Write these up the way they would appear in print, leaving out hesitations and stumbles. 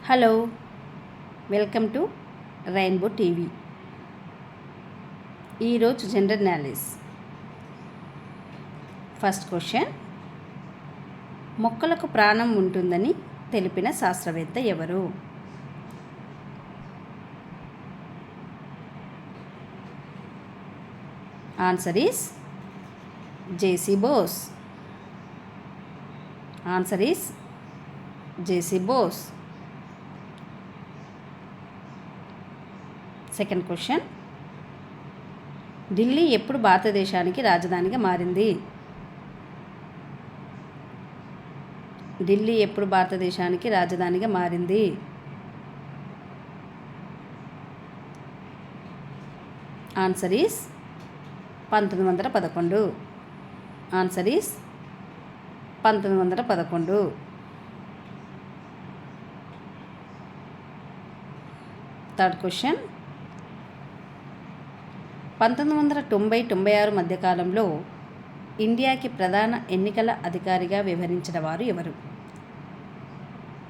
Hello, welcome to rainbow TV. ఈరోజు general knowledge. First question, మొక్కలకు ప్రాణం ఉంటుందని తెలిపిన శాస్త్రవేత్త ఎవరు? Answer is J C Bose. Answer is J C Bose. Second question, Delhi ఎప్పుడు భారతదేశానికి రాజధానిగా మారింది? ఢిల్లీ ఎప్పుడు భారతదేశానికి రాజధానిగా మారింది? Answer is 1911. Answer is 1911. Third question, 1990-96 మధ్యకాలంలో ఇండియాకి ప్రధాన ఎన్నికల అధికారిగా వ్యవహరించిన వారు ఎవరు?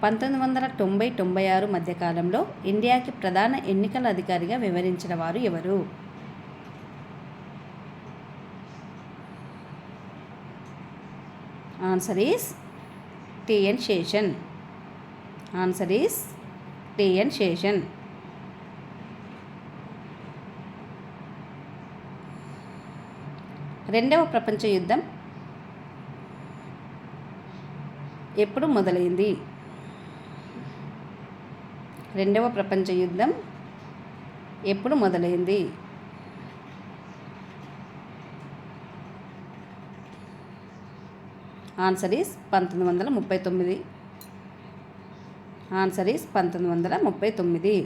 1990-96 మధ్యకాలంలో ఇండియాకి ప్రధాన ఎన్నికల అధికారిగా వ్యవహరించిన వారు ఎవరు? Answer is T N Seshan. Answer is T N Seshan. రెండవ ప్రపంచ యుద్ధం ఎప్పుడు మొదలైంది? రెండవ ప్రపంచ యుద్ధం ఎప్పుడు మొదలైంది? Answer is 1939. Answer is 1939.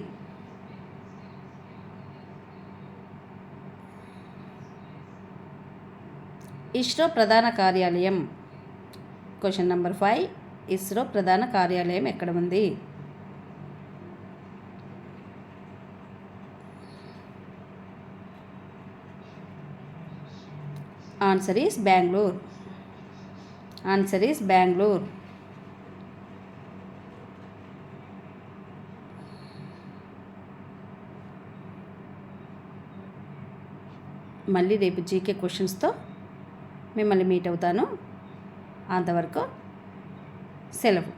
ISRO ప్రధాన కార్యాలయం. క్వశ్చన్ నెంబర్ 5, ఇస్రో ప్రధాన కార్యాలయం ఎక్కడ ఉంది? Answer is Bengaluru. Answer is Bengaluru. మళ్ళీ రేపు జీకే క్వశ్చన్స్తో మిమ్మల్ని మీట్ అవుతాను. అంతవరకు సెలవు.